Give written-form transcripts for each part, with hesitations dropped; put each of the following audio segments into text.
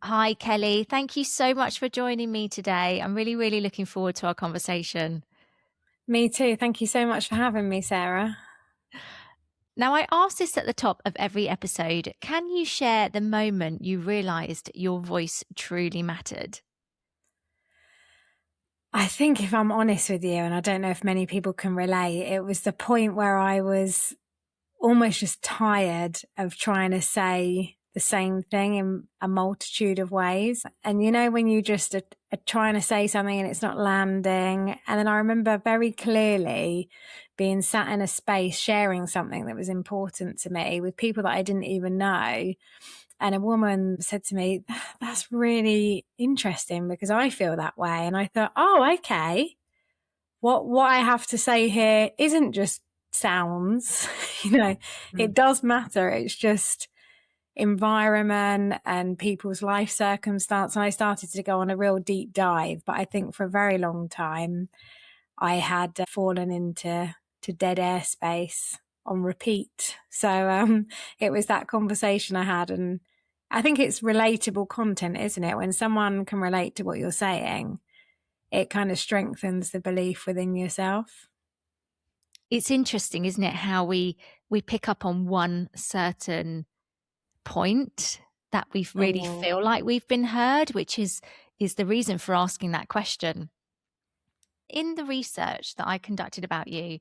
Hi, Kelly. Thank you so much for joining me today. I'm really, really looking forward to our conversation. Me too. Thank you so much for having me, Sarah. Now, I asked this at the top of every episode. Can you share the moment you realized your voice truly mattered? I think if I'm honest with you, and I don't know if many people can relate, it was the point where I was almost just tired of trying to say the same thing in a multitude of ways. And when you just are trying to say something and it's not landing. And then I remember very clearly being sat in a space sharing something that was important to me with people that I didn't even know. And a woman said to me, "That's really interesting because I feel that way." And I thought, oh, okay. What I have to say here isn't just sounds, it Mm. does matter. It's just environment and people's life circumstance. And I started to go on a real deep dive. But I think for a very long time, I had fallen into dead air space on repeat. So it was that conversation I had. And I think it's relatable content, isn't it? When someone can relate to what you're saying, it kind of strengthens the belief within yourself. It's interesting, isn't it, how we pick up on one certain point that we really Mm. feel like we've been heard, which is the reason for asking that question. In the research that I conducted about you,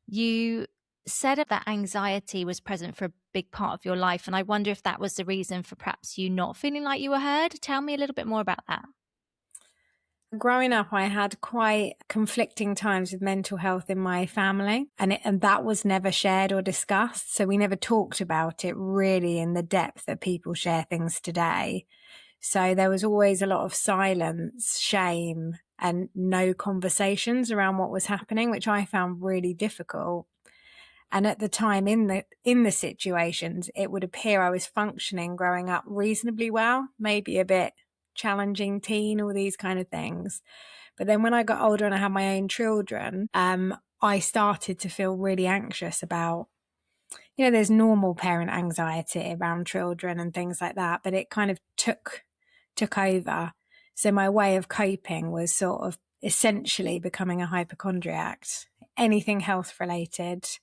you said that anxiety was present for a big part of your life. And I wonder if that was the reason for perhaps you not feeling like you were heard. Tell me a little bit more about that. Growing up, I had quite conflicting times with mental health in my family, and that was never shared or discussed. So we never talked about it really in the depth that people share things today. So there was always a lot of silence, shame, and no conversations around what was happening, which I found really difficult. And at the time in the situations, it would appear I was functioning growing up reasonably well, maybe a bit challenging teen, all these kind of things. But then when I got older and I had my own children, I started to feel really anxious about, there's normal parent anxiety around children and things like that, but it kind of took over. So my way of coping was sort of essentially becoming a hypochondriac. Anything health related,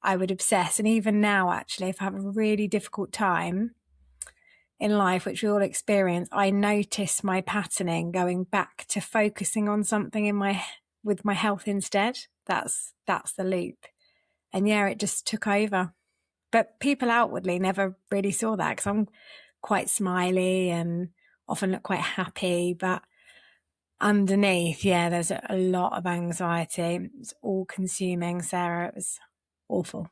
I would obsess. And even now, actually, if I have a really difficult time in life, which we all experience, I notice my patterning going back to focusing on something with my health instead. That's the loop. And yeah, it just took over. But people outwardly never really saw that because I'm quite smiley and often look quite happy. But underneath, yeah, there's a lot of anxiety. It's all consuming, Sarah. It was awful.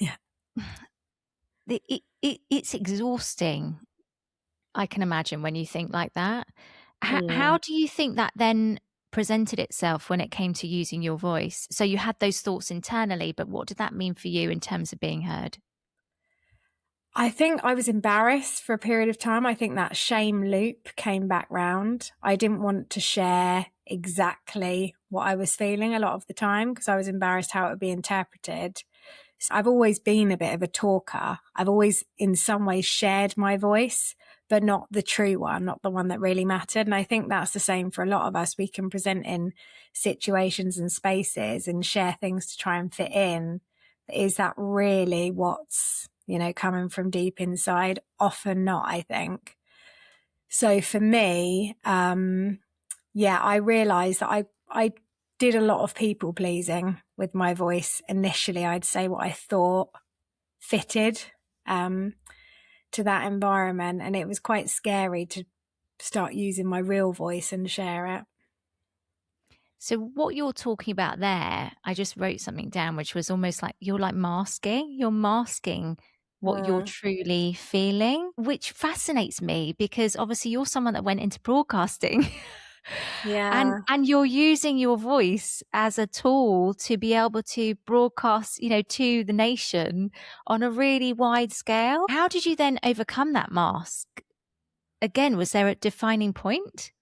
Yeah. It's exhausting, I can imagine, when you think like that. Mm. How do you think that then presented itself when it came to using your voice? So you had those thoughts internally, but what did that mean for you in terms of being heard? I think I was embarrassed for a period of time. I think that shame loop came back round. I didn't want to share exactly what I was feeling a lot of the time because I was embarrassed how it would be interpreted. So I've always been a bit of a talker. I've always in some ways shared my voice, but not the true one, not the one that really mattered. And I think that's the same for a lot of us. We can present in situations and spaces and share things to try and fit in. But is that really what's, coming from deep inside? Often not, I think. So for me, yeah, I realized that I did a lot of people pleasing with my voice. Initially, I'd say what I thought fitted to that environment. And it was quite scary to start using my real voice and share it. So what you're talking about there, I just wrote something down, which was almost like you're like masking. You're masking what you're Mm. truly feeling, which fascinates me because obviously you're someone that went into broadcasting and Yeah. you're using your voice as a tool to be able to broadcast, to the nation on a really wide scale. How did you then overcome that mask? Again, was there a defining point?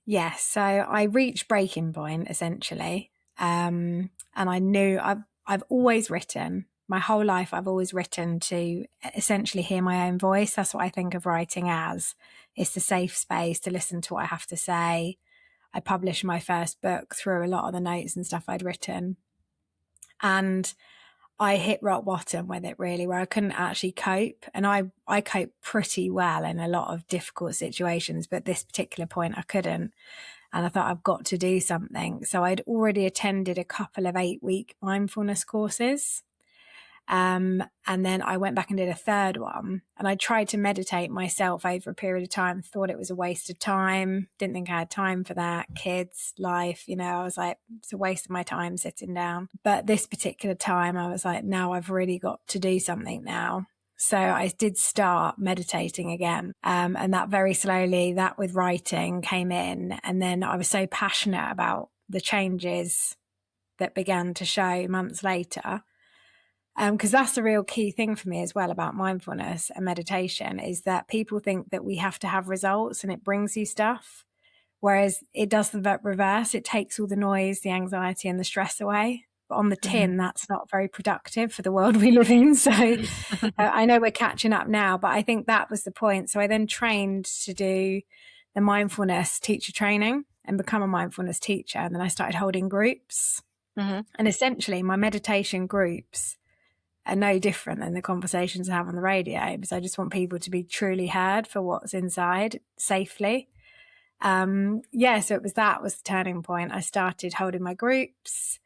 Yes. So I reached breaking point essentially. And I knew I've always written my whole life, I've always written to essentially hear my own voice. That's what I think of writing as. It's the safe space to listen to what I have to say. I published my first book through a lot of the notes and stuff I'd written. And I hit rock bottom with it, really, where I couldn't actually cope. And I cope pretty well in a lot of difficult situations, but this particular point I couldn't. And I thought, I've got to do something. So I'd already attended a couple of 8-week mindfulness courses. And then I went back and did a third one, and I tried to meditate myself over a period of time, thought it was a waste of time, didn't think I had time for that, kids, life, I was like, it's a waste of my time sitting down. But this particular time I was like, now I've really got to do something now. So I did start meditating again. And that very slowly, that with writing came in. And then I was so passionate about the changes that began to show months later. Because that's the real key thing for me as well about mindfulness and meditation, is that people think that we have to have results and it brings you stuff, whereas it does the reverse. It takes all the noise, the anxiety and the stress away. But on the tin, that's not very productive for the world we live in. So I know we're catching up now, but I think that was the point. So I then trained to do the mindfulness teacher training and become a mindfulness teacher. And then I started holding groups. And essentially my meditation groups are no different than the conversations I have on the radio, because I just want people to be truly heard for what's inside safely. So that was the turning point. I started holding my groups.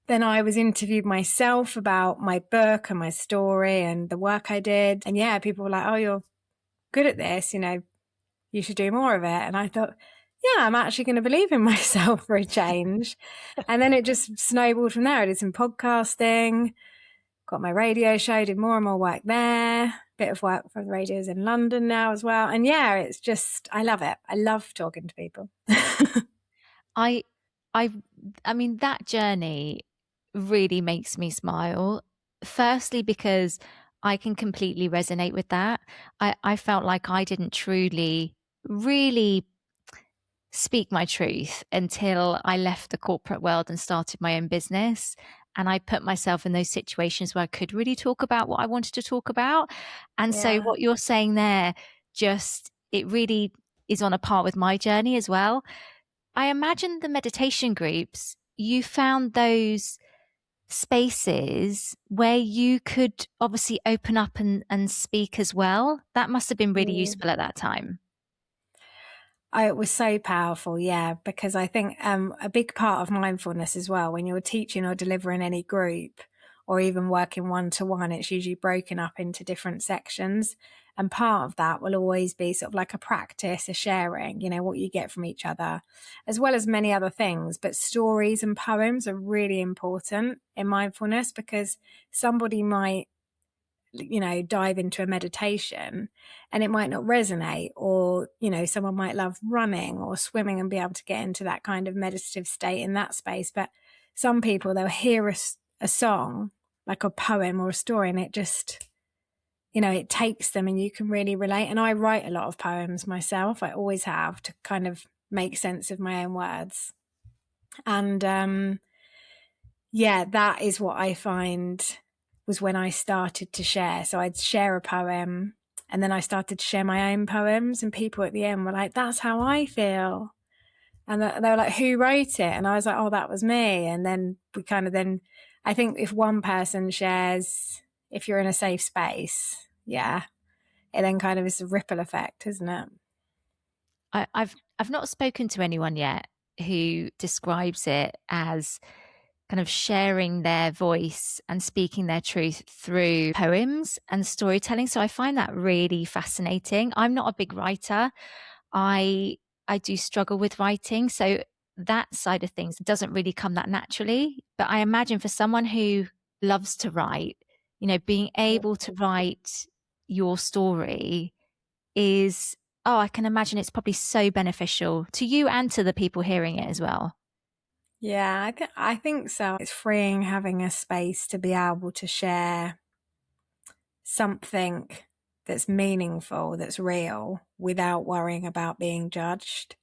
Then I was interviewed myself about my book and my story and the work I did. And people were like, oh, you're good at this, you should do more of it. And I thought, I'm actually going to believe in myself for a change. And then it just snowballed from there. I did some podcasting, got my radio show, did more and more work there, bit of work for the radios in London now as well. And it's just, I love it. I love talking to people. I mean, that journey really makes me smile. Firstly, because I can completely resonate with that. I felt like I didn't truly, really speak my truth until I left the corporate world and started my own business. And I put myself in those situations where I could really talk about what I wanted to talk about. And so what you're saying there, it really is on a par with my journey as well. I imagine the meditation groups, you found those spaces where you could obviously open up and speak as well. That must have been really useful at that time. It was so powerful, because I think a big part of mindfulness as well, when you're teaching or delivering any group or even working one-to-one, it's usually broken up into different sections. And part of that will always be sort of like a practice, a sharing, what you get from each other, as well as many other things. But stories and poems are really important in mindfulness, because somebody might dive into a meditation and it might not resonate, or someone might love running or swimming and be able to get into that kind of meditative state in that space. But some people, they'll hear a song, like a poem or a story, and it just it takes them and you can really relate. And I write a lot of poems myself. I always have, to kind of make sense of my own words. And that is what I find was when I started to share. So I'd share a poem and then I started to share my own poems, and people at the end were like, that's how I feel. And they were like, who wrote it? And I was like, oh, that was me. And then we I think if one person shares, if you're in a safe space, it then kind of is a ripple effect, isn't it? I've not spoken to anyone yet who describes it as kind of sharing their voice and speaking their truth through poems and storytelling. So I find that really fascinating. I'm not a big writer. I do struggle with writing. So that side of things doesn't really come that naturally. But I imagine for someone who loves to write, being able to write your story is, I can imagine it's probably so beneficial to you and to the people hearing it as well. Yeah, I think so. It's freeing, having a space to be able to share something that's meaningful, that's real, without worrying about being judged.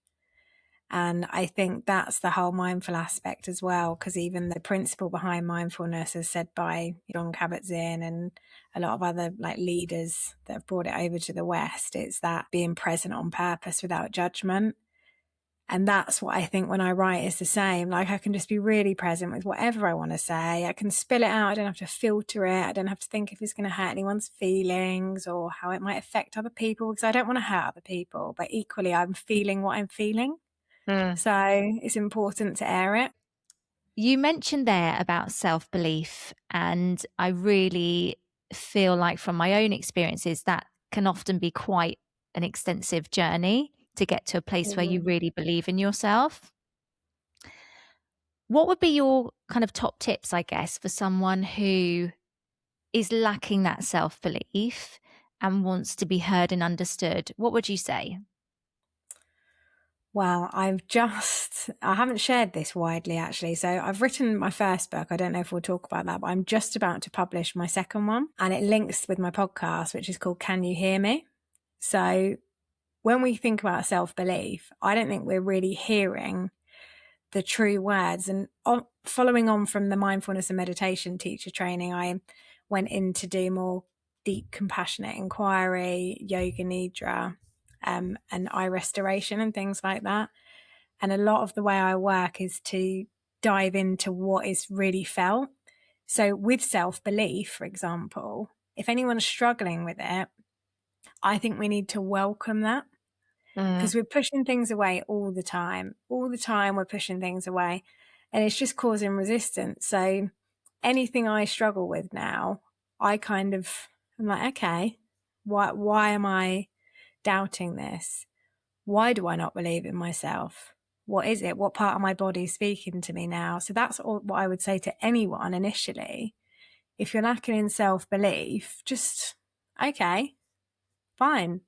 And I think that's the whole mindful aspect as well, because even the principle behind mindfulness is said by Jon Kabat-Zinn and a lot of other like leaders that have brought it over to the West. It's that being present on purpose without judgment. And that's what I think when I write is the same. Like I can just be really present with whatever I want to say. I can spill it out. I don't have to filter it. I don't have to think if it's going to hurt anyone's feelings or how it might affect other people, because I don't want to hurt other people. But equally, I'm feeling what I'm feeling. So it's important to air it. You mentioned there about self-belief, and I really feel like from my own experiences that can often be quite an extensive journey to get to a place where you really believe in yourself. What would be your kind of top tips, I guess, for someone who is lacking that self-belief and wants to be heard and understood? What would you say? Well, I haven't shared this widely actually. So I've written my first book. I don't know if we'll talk about that, but I'm just about to publish my second one, and it links with my podcast, which is called Can You Hear Me? So when we think about self-belief, I don't think we're really hearing the true words. And following on from the mindfulness and meditation teacher training, I went in to do more deep compassionate inquiry, yoga nidra, and eye restoration and things like that. And a lot of the way I work is to dive into what is really felt. So with self-belief, for example, if anyone's struggling with it, I think we need to welcome that, because we're pushing things away all the time. All the time we're pushing things away, and it's just causing resistance. So anything I struggle with now, I'm like, okay, why am I doubting this? Why do I not believe in myself? What is it? What part of my body is speaking to me now? So that's all what I would say to anyone initially. If you're lacking in self-belief, just, okay, fine.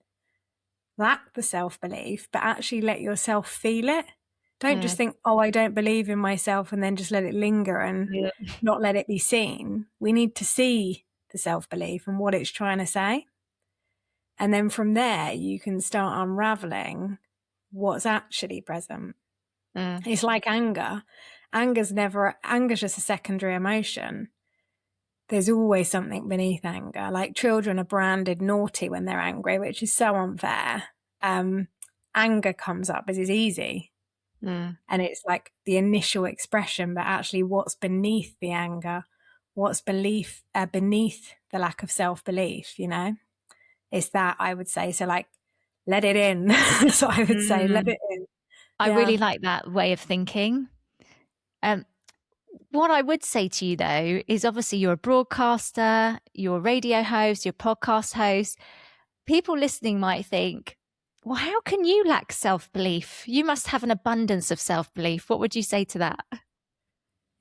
Lack the self-belief, but actually let yourself feel it. Don't just think, oh, I don't believe in myself, and then just let it linger and not let it be seen. We need to see the self-belief and what it's trying to say. And then from there, you can start unraveling what's actually present. It's like anger. Anger's just a secondary emotion. There's always something beneath anger. Like children are branded naughty when they're angry, which is so unfair. Anger comes up as is easy. And it's like the initial expression, but actually what's beneath the anger, what's beneath the lack of self-belief, it's that, I would say. So like, let it in. So I would say, let it in. I really like that way of thinking. What I would say to you, though, is obviously you're a broadcaster, you're a radio host, you're a podcast host. People listening might think, well, how can you lack self-belief? You must have an abundance of self-belief. What would you say to that?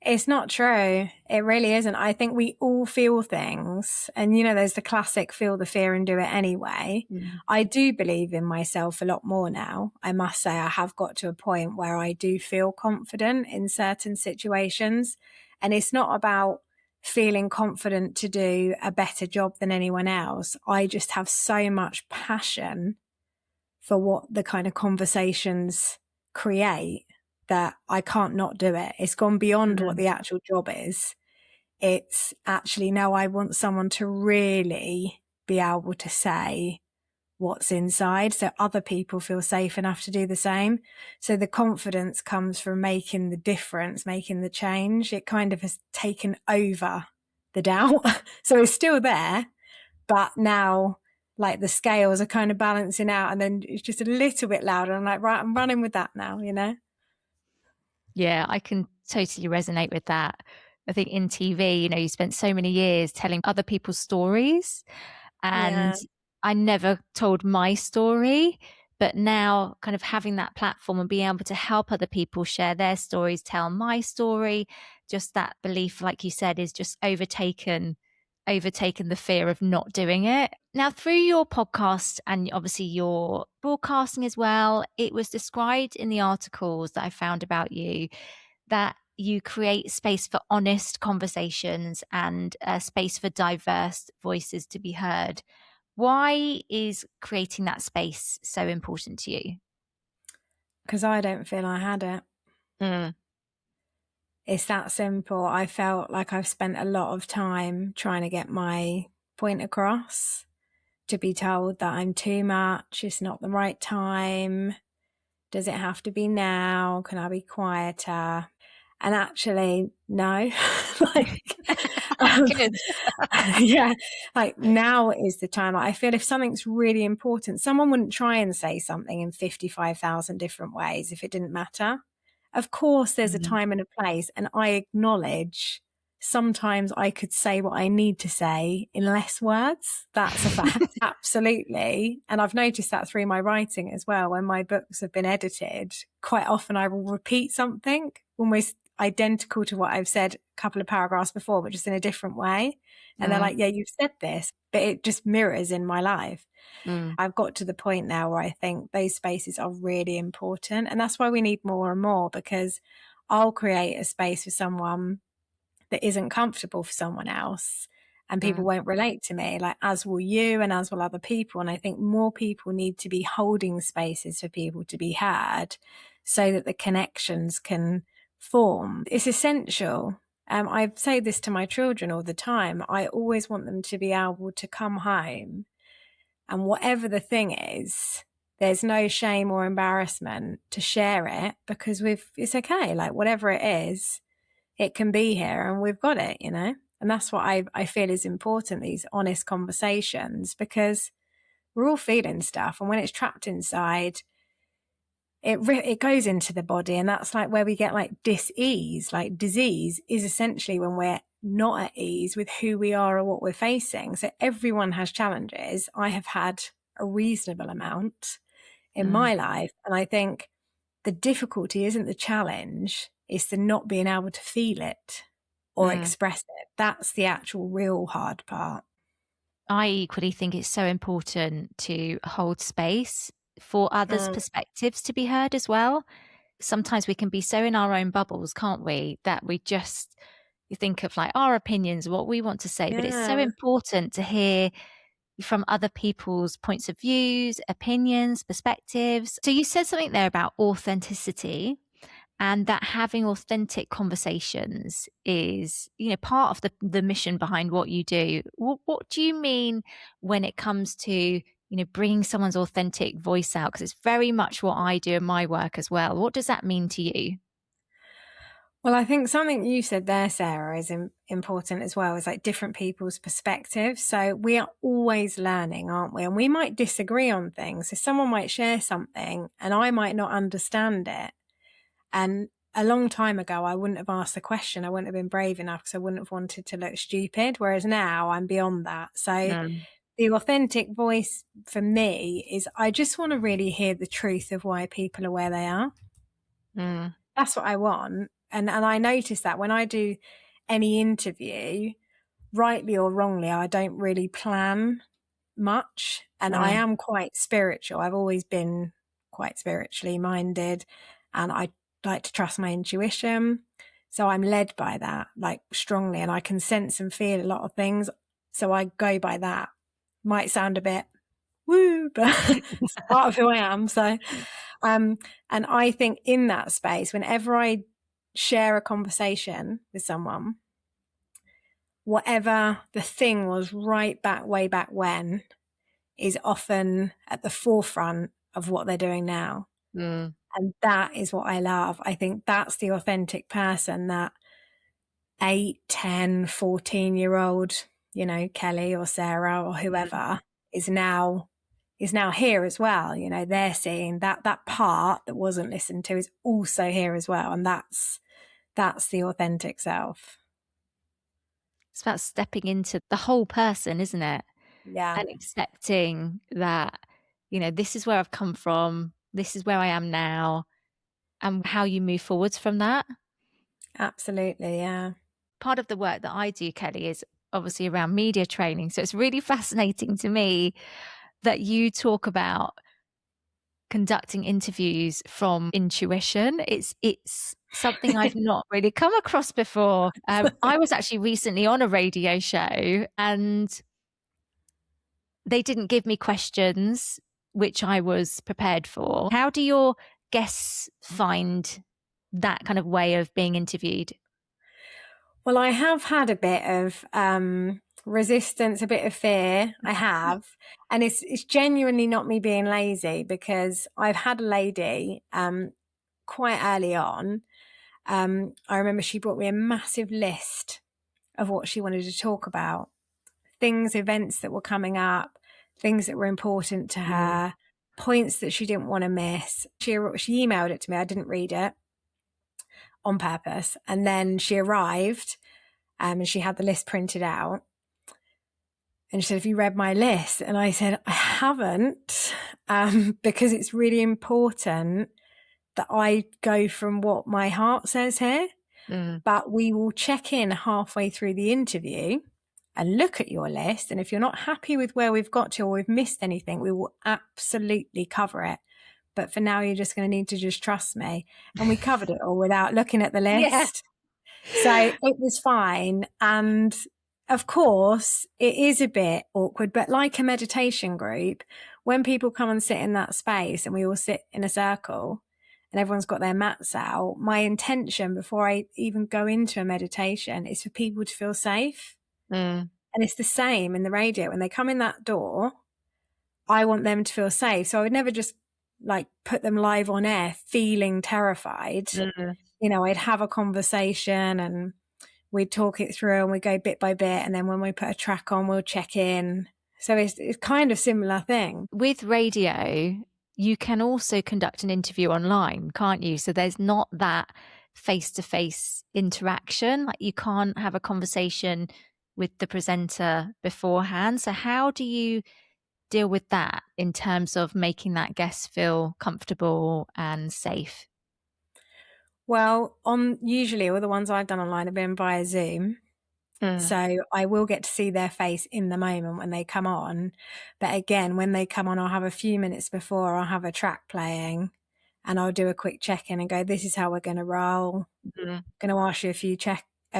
It's not true. It really isn't. I think we all feel things. And, there's the classic feel the fear and do it anyway. I do believe in myself a lot more now. I must say I have got to a point where I do feel confident in certain situations. And it's not about feeling confident to do a better job than anyone else. I just have so much passion for what the kind of conversations create that I can't not do it. It's gone beyond what the actual job is. It's actually, now I want someone to really be able to say what's inside, so other people feel safe enough to do the same. So the confidence comes from making the difference, making the change. It kind of has taken over the doubt. So it's still there, but now like the scales are kind of balancing out, and then it's just a little bit louder. I'm like, right, I'm running with that now, Yeah, I can totally resonate with that. I think in TV, you spent so many years telling other people's stories, and I never told my story. But now kind of having that platform and being able to help other people share their stories, tell my story, just that belief, like you said, is just overtaken the fear of not doing it. Now, through your podcast and obviously your broadcasting as well, it was described in the articles that I found about you that you create space for honest conversations and a space for diverse voices to be heard. Why is creating that space so important to you? because I don't feel I had it. Mm. It's that simple. I felt like I've spent a lot of time trying to get my point across, to be told that I'm too much, it's not the right time, does it have to be now, can I be quieter? And actually, no. Like, Good. yeah, like now is the time. I feel if something's really important, someone wouldn't try and say something in 55,000 different ways if it didn't matter. Of course, there's a Mm. time and a place, and I acknowledge sometimes I could say what I need to say in less words. That's a fact. Absolutely. And I've noticed that through my writing as well. When my books have been edited, quite often I will repeat something almost identical to what I've said a couple of paragraphs before, but just in a different way. And they're like, yeah, you've said this, but it just mirrors in my life. Mm. I've got to the point now where I think those spaces are really important. And that's why we need more and more, because I'll create a space for someone that isn't comfortable for someone else, and people Mm. won't relate to me, like, as will you and as will other people. And I think more people need to be holding spaces for people to be heard so that the connections can form. It's essential. I say this to my children all the time. I always want them to be able to come home, and whatever the thing is, there's no shame or embarrassment to share it, because it's okay. Like, whatever it is, it can be here and we've got it, you know? And that's what I feel is important, these honest conversations, because we're all feeling stuff. And when it's trapped inside, it goes into the body. And that's like where we get like dis-ease. Like, disease is essentially when we're not at ease with who we are or what we're facing. So everyone has challenges. I have had a reasonable amount in my life. And I think the difficulty isn't the challenge, it's the not being able to feel it or express it. That's the actual real hard part. I equally think it's so important to hold space for others' perspectives to be heard as well. Sometimes we can be so in our own bubbles, can't we, that we just think of like our opinions, what we want to say, but it's so Yeah. important to hear from other people's points of views, opinions, perspectives. So you said something there about authenticity, and that having authentic conversations is, part of the mission behind what you do. What do you mean when it comes to, bringing someone's authentic voice out? Because it's very much what I do in my work as well. What does that mean to you? Well, I think something you said there, Sarah, is important as well, is like different people's perspectives. So we are always learning, aren't we? And we might disagree on things. So someone might share something and I might not understand it. And a long time ago, I wouldn't have asked the question. I wouldn't have been brave enough because I wouldn't have wanted to look stupid. Whereas now I'm beyond that. So the authentic voice for me is I just want to really hear the truth of why people are where they are. That's what I want. And I notice that when I do any interview, rightly or wrongly, I don't really plan much. And I am quite spiritual. I've always been quite spiritually minded, and I like to trust my intuition. So I'm led by that, like, strongly, and I can sense and feel a lot of things. So I go by that. Might sound a bit woo, but it's part of who I am. So, and I think in that space, whenever I share a conversation with someone, whatever the thing was way back when, is often at the forefront of what they're doing now. And that is what I love. I think that's the authentic person, that 8, 10, 14-year-old, Kelly or Sarah or whoever is now here as well. They're seeing that part that wasn't listened to is also here as well. And that's the authentic self. It's about stepping into the whole person, isn't it? Yeah. And accepting that, this is where I've come from, this is where I am now, and how you move forwards from that. Absolutely, yeah. Part of the work that I do, Kelly, is obviously around media training. So it's really fascinating to me that you talk about conducting interviews from intuition. It's something I've not really come across before. I was actually recently on a radio show and they didn't give me questions which I was prepared for. How do your guests find that kind of way of being interviewed? Well, I have had a bit of resistance, a bit of fear. I have. And it's genuinely not me being lazy, because I've had a lady quite early on. I remember she brought me a massive list of what she wanted to talk about, things, events that were coming up, things that were important to her, points that she didn't want to miss. She emailed it to me. I didn't read it on purpose. And then she arrived and she had the list printed out. And she said, "Have you read my list?" And I said, "I haven't, because it's really important that I go from what my heart says here. But we will check in halfway through the interview and look at your list. And if you're not happy with where we've got to, or we've missed anything, we will absolutely cover it. But for now, you're just going to need to just trust me." And we covered it all without looking at the list. Yeah. So it was fine. And of course, it is a bit awkward, but like a meditation group, when people come and sit in that space and we all sit in a circle and everyone's got their mats out, my intention before I even go into a meditation is for people to feel safe. And it's the same in the radio. When they come in that door, I want them to feel safe. So I would never just like put them live on air feeling terrified. You know, I'd have a conversation and we'd talk it through and we'd go bit by bit. And then when we put a track on, we'll check in. So it's kind of similar thing. With radio, you can also conduct an interview online, can't you? So there's not that face-to-face interaction. Like you can't have a conversation with the presenter beforehand. So how do you deal with that in terms of making that guest feel comfortable and safe? Well, usually all the ones I've done online have been via Zoom. So I will get to see their face in the moment when they come on. But again, when they come on, I'll have a few minutes before, I'll have a track playing and I'll do a quick check-in and go, "This is how we're going to roll. Going to ask you a few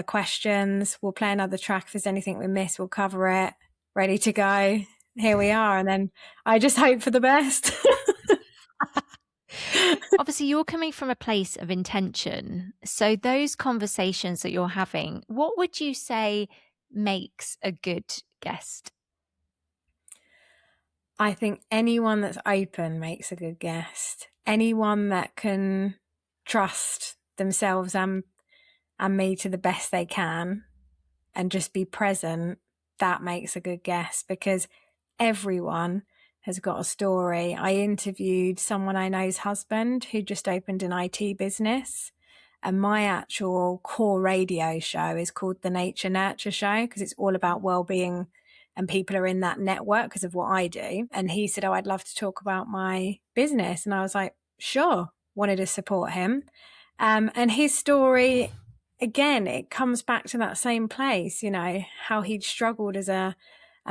questions. We'll play another track. If there's anything we miss, we'll cover it. Ready to go. Here we are." And then I just hope for the best. Obviously, you're coming from a place of intention. So those conversations that you're having, what would you say makes a good guest? I think anyone that's open makes a good guest. Anyone that can trust themselves and me to the best they can and just be present, that makes a good guest, because everyone has got a story. I interviewed someone I know's husband who just opened an IT business, and my actual core radio show is called the Nature Nurture Show, because it's all about well-being and people are in that network because of what I do. And he said, "Oh, I'd love to talk about my business." And I was like, sure, wanted to support him. And his story, again, it comes back to that same place, you know, how he'd struggled as a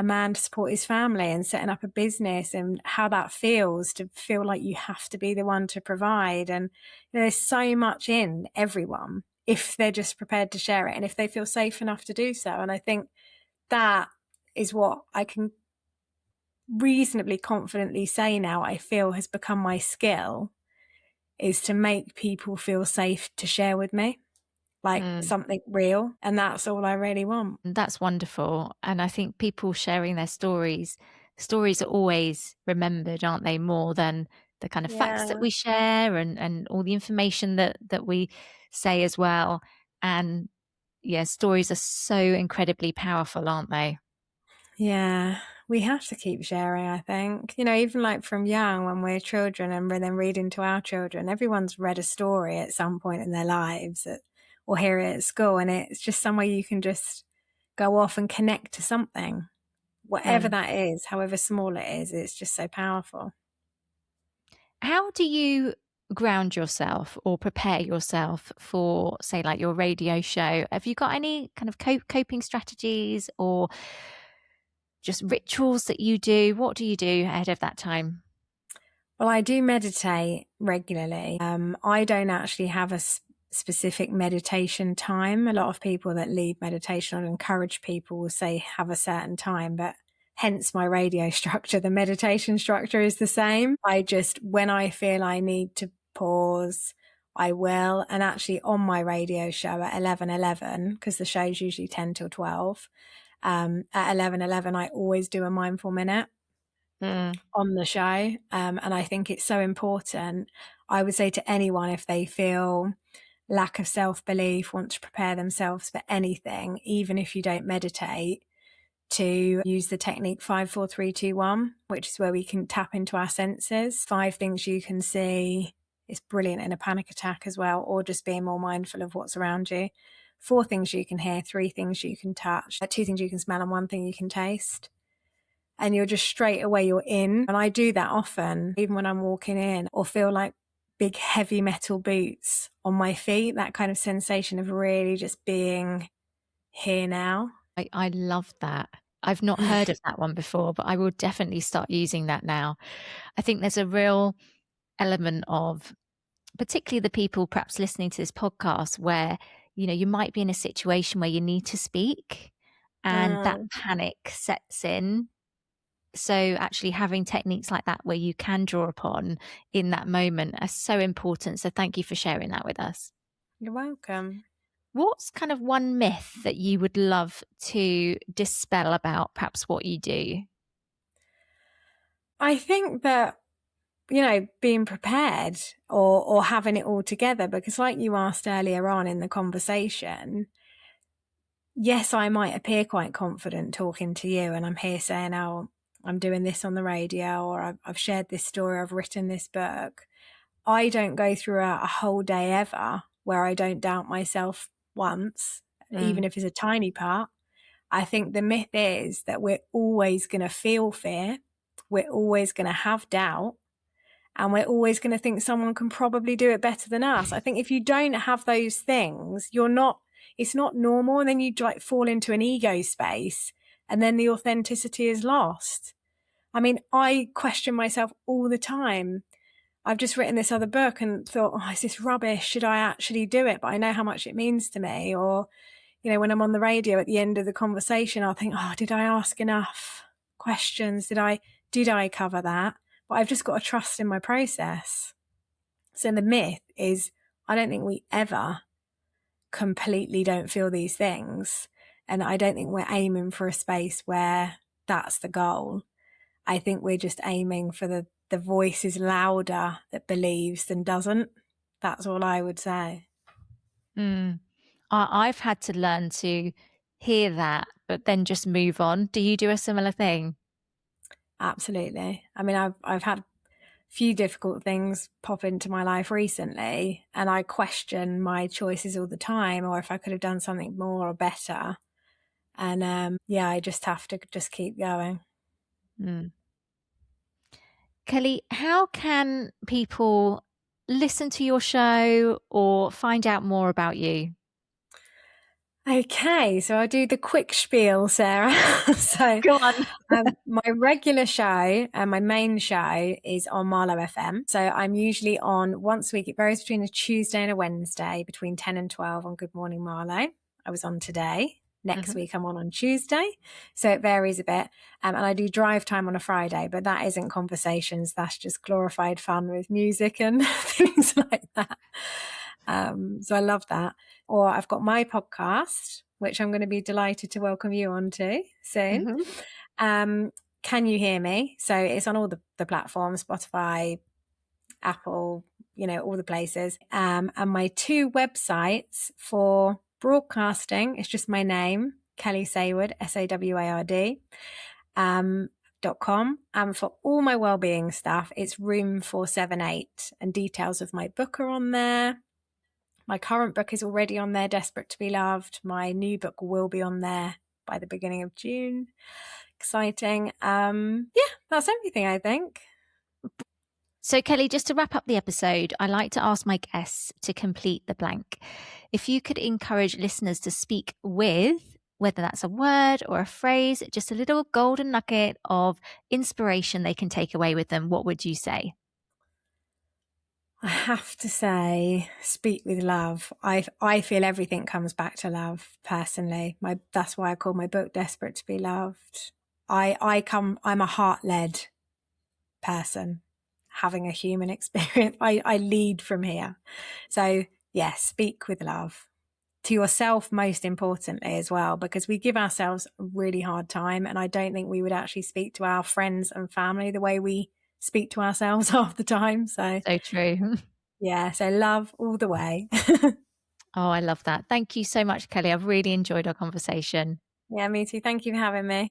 man to support his family and setting up a business, and how that feels to feel like you have to be the one to provide. And you know, there's so much in everyone if they're just prepared to share it and if they feel safe enough to do so. And I think that is what I can reasonably confidently say now I feel has become my skill, is to make people feel safe to share with me, like something real. And that's all I really want. That's wonderful. And I think people sharing their stories are always remembered, aren't they, more than the kind of facts that we share and all the information that we say as well. And yeah, stories are so incredibly powerful, aren't they? Yeah, we have to keep sharing, I think. You know, even like from young, when we're children and we're then reading to our children, everyone's read a story at some point in their lives or hear it at school. And it's just somewhere you can just go off and connect to something, whatever that is, however small it is. It's just so powerful. How do you ground yourself or prepare yourself for, say, like your radio show? Have you got any kind of coping strategies or just rituals that you do? What do you do ahead of that time? Well, I do meditate regularly. I don't actually have a specific meditation time. A lot of people that lead meditation or encourage people will say have a certain time, but hence my radio structure. The meditation structure is the same. I just, when I feel I need to pause, I will. And actually on my radio show at 11:11, because the show's usually 10 till 12, at 11:11, I always do a mindful minute on the show. And I think it's so important. I would say to anyone, if they feel lack of self-belief, want to prepare themselves for anything, even if you don't meditate, to use the technique 5, 4, 3, 2, 1, which is where we can tap into our senses. 5 things you can see. It's brilliant in a panic attack as well, or just being more mindful of what's around you. 4 things you can hear, 3 things you can touch, 2 things you can smell, and 1 thing you can taste. And you're just straight away, you're in. And I do that often, even when I'm walking in, or feel like big heavy metal boots on my feet, that kind of sensation of really just being here now. I love that. I've not heard of that one before, but I will definitely start using that now. I think there's a real element of, particularly the people perhaps listening to this podcast, where, you know, you might be in a situation where you need to speak and that panic sets in. So actually having techniques like that where you can draw upon in that moment are so important. So thank you for sharing that with us. You're welcome. What's kind of one myth that you would love to dispel about perhaps what you do? I think that, you know, being prepared or having it all together, because like you asked earlier on in the conversation, yes, I might appear quite confident talking to you, and I'm here saying, oh, I'm doing this on the radio, or I've shared this story, I've written this book. I don't go through a whole day ever where I don't doubt myself once, even if it's a tiny part. I think the myth is that we're always going to feel fear. We're always going to have doubt. And we're always going to think someone can probably do it better than us. I think if you don't have those things, it's not normal. And then you like fall into an ego space, and then the authenticity is lost. I mean, I question myself all the time. I've just written this other book and thought, oh, is this rubbish? Should I actually do it? But I know how much it means to me. Or, you know, when I'm on the radio at the end of the conversation, I'll think, oh, did I ask enough questions? Did I cover that? But I've just got to trust in my process. So the myth is, I don't think we ever completely don't feel these things. And I don't think we're aiming for a space where that's the goal. I think we're just aiming for the voice is louder that believes than doesn't. That's all I would say. I've had to learn to hear that, but then just move on. Do you do a similar thing? Absolutely. I mean, I've had a few difficult things pop into my life recently, and I question my choices all the time, or if I could have done something more or better. And I just have to just keep going. Kelly, how can people listen to your show or find out more about you? Okay, so I'll do the quick spiel, Sarah. So Go on. my regular show and my main show is on Marlow FM. So I'm usually on once a week. It varies between a Tuesday and a Wednesday between 10 and 12 on Good Morning Marlow. I was on today. Next week I'm on Tuesday. So it varies a bit. And I do drive time on a Friday, but that isn't conversations. That's just glorified fun with music and things like that. So I love that. Or I've got my podcast, which I'm going to be delighted to welcome you onto soon. Can You Hear Me? So it's on all the platforms, Spotify, Apple, you know, all the places. And my 2 websites for broadcasting, it's just my name, Kelly Saward, SAWARD, .com. And for all my wellbeing stuff, it's Room 478, and details of my book are on there. My current book is already on there, Desperate to Be Loved. My new book will be on there by the beginning of June. Exciting. That's everything, I think. So, Kelly, just to wrap up the episode, I like to ask my guests to complete the blank. If you could encourage listeners to speak with, whether that's a word or a phrase, just a little golden nugget of inspiration they can take away with them, what would you say? I have to say, speak with love. I feel everything comes back to love personally. That's why I call my book Desperate to Be Loved. I'm a heart-led person. having a human experience. I lead from here. So yeah, speak with love to yourself, most importantly as well, because we give ourselves a really hard time. And I don't think we would actually speak to our friends and family the way we speak to ourselves half the time. So So true. yeah, so love all the way. Oh, I love that. Thank you so much, Kelly. I've really enjoyed our conversation. Yeah, me too. Thank you for having me.